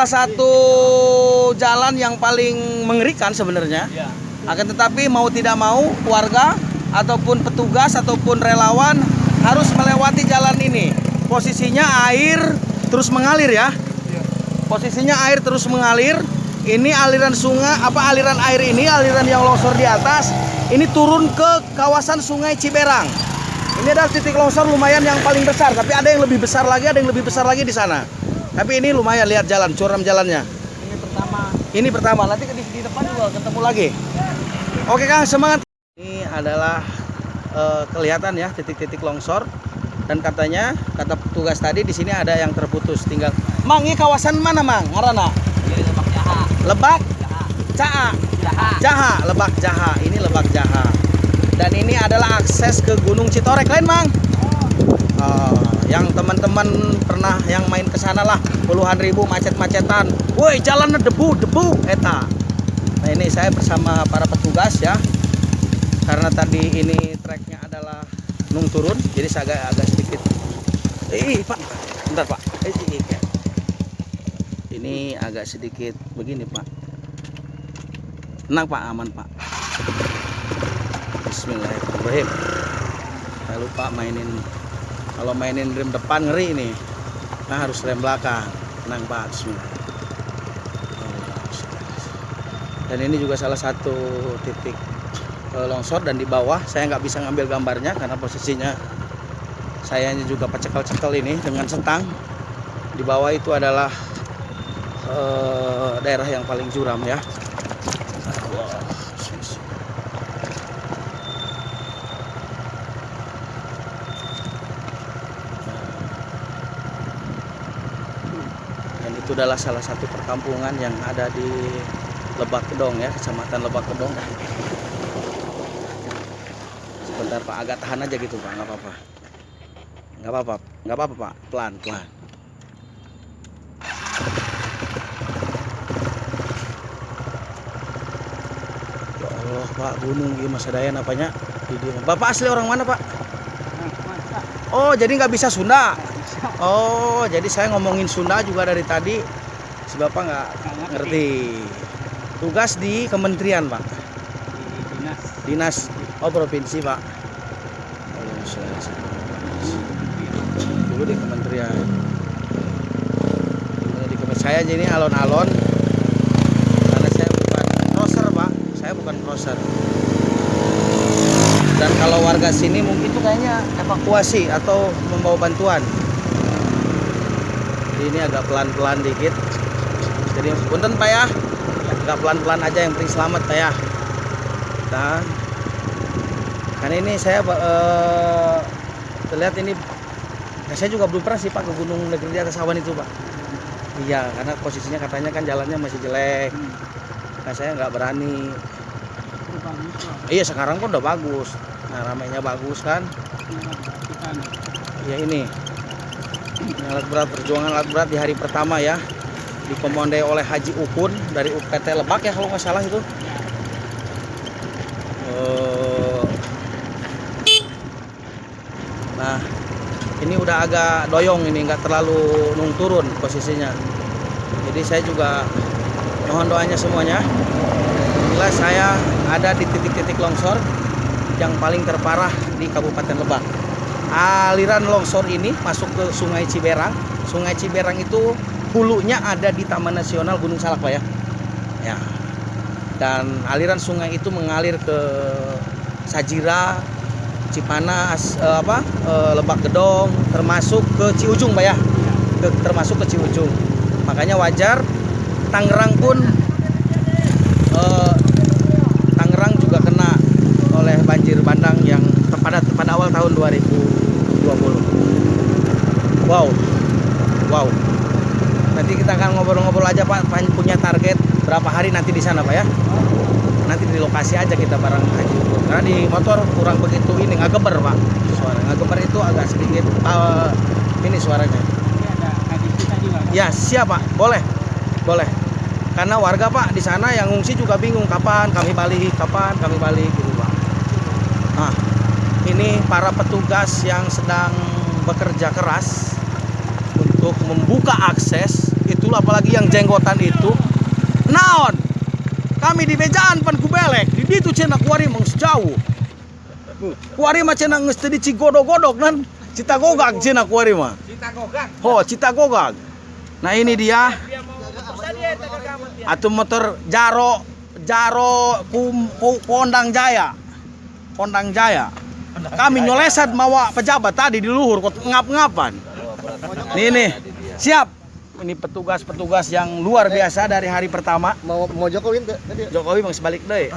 salah satu jalan yang paling mengerikan sebenarnya. Akan tetapi mau tidak mau warga ataupun petugas ataupun relawan harus melewati jalan ini. Posisinya air terus mengalir ya. Posisinya air terus mengalir. Ini aliran sungai, aliran air ini, aliran yang longsor di atas, ini turun ke kawasan Sungai Ciberang. Ini adalah titik longsor lumayan yang paling besar, tapi ada yang lebih besar lagi, ada yang lebih besar lagi di sana. Tapi ini lumayan, lihat jalan, curam jalannya. Ini pertama, nanti di depan juga ketemu lagi. Oke Kang, semangat. Ini adalah kelihatan ya titik-titik longsor, dan katanya kata petugas tadi di sini ada yang terputus. Tinggal, Mang, ini kawasan mana Mang? Ngarana? Lebak Jaha. Lebak Jaha. Ini Lebak Jaha. Dan ini adalah akses ke Gunung Citorek lain Mang. Yang teman-teman pernah yang main ke sana lah, puluhan ribu macet-macetan. Woi, jalannya debu eta. Nah, ini saya bersama para petugas ya. Karena tadi ini treknya adalah nung turun, jadi saya agak sedikit. Pak, bentar Pak. Ini agak sedikit begini Pak. Tenang Pak, aman Pak. Bismillahirrahmanirrahim. Saya lupa kalau mainin rem depan ngeri ini. Nah, harus rem belakang. Tenang Pak, bismillah. Dan ini juga salah satu titik longsor, dan di bawah saya nggak bisa ngambil gambarnya karena posisinya sayanya juga pecekel-cekel ini dengan setang. Di bawah itu adalah daerah yang paling curam ya. Dan itu adalah salah satu perkampungan yang ada di Lebak Kedong ya, Kecamatan Lebak Kedong. Sebentar Pak, agak tahan aja gitu Pak, nggak apa-apa. Nggak apa-apa Pak, pelan-pelan. Pak, gunung gini masa daya apanya. Bapak asli orang mana Pak? Oh, jadi nggak bisa Sunda. Oh, jadi saya ngomongin Sunda juga dari tadi, si Bapak nggak ngerti. Tugas di kementerian Pak? Dinas. Oh, provinsi Pak. Dulu di kementerian. Saya jadi alon-alon. Bukan crosser. Dan kalau warga sini mungkin tuh kayaknya evakuasi atau membawa bantuan. Jadi ini agak pelan-pelan dikit. Jadi punten Pak ya, agak pelan-pelan aja, yang penting selamat Pak ya. Dan karena ini saya terlihat ini, saya juga belum pernah sih Pak ke Gunung Negeri di atas awan itu Pak. Iya, karena posisinya katanya kan jalannya masih jelek. Nah, saya nggak berani. Iya, sekarang pun udah bagus. Nah, ramainya bagus kan. Ya ini alat berat, perjuangan alat berat di hari pertama ya, dikomandoi oleh Haji Ukun dari UPT Lebak ya kalau nggak salah itu. Nah, ini udah agak doyong, ini nggak terlalu nung turun posisinya. Jadi saya juga mohon doanya semuanya. Bila saya ada di titik-titik longsor yang paling terparah di Kabupaten Lebak. Aliran longsor ini masuk ke Sungai Ciberang. Sungai Ciberang itu hulunya ada di Taman Nasional Gunung Salak Pak ya. Ya. Dan aliran sungai itu mengalir ke Sajira, Cipanas, Lebak Gedong, termasuk ke Ciujung Pak ya. Termasuk ke Ciujung. Makanya wajar Tangerang pun Tangerang juga kena oleh banjir bandang yang pada awal tahun 2020. Wow. Nanti kita akan ngobrol-ngobrol aja Pak, punya target berapa hari nanti di sana Pak ya. Nanti di lokasi aja kita bareng Haji. Karena di motor kurang begitu ini, nggak geber Pak. Suara nggak geber itu agak sedikit ini suaranya. Ya, siap Pak. Boleh. Karena warga Pak di sana yang ngungsi juga bingung kapan kami balik gitu Pak. Nah, ini para petugas yang sedang bekerja keras untuk membuka akses itulah apalagi yang jenggotan itu. Naon? Kami di bejaan pan kubelek, di ditu cenah kuari meng sejauh. Kuari mah cenah geus teu dicigodog-godog nan. Cita gogag cenah kuari mah. Cita gogak. Oh, cita gogag. Nah ini dia. Dia mau motor saja eta gagaman dia. Atuh motor Jaro Kondang Jaya. Kondang Jaya. Kami nyoleset mawa pejabat tadi di luhur kok ngap-ngapan. Nih. Siap. Ini petugas-petugas yang luar biasa dari hari pertama. Mau Jokowi tadi. Jokowi mang sebalik deui.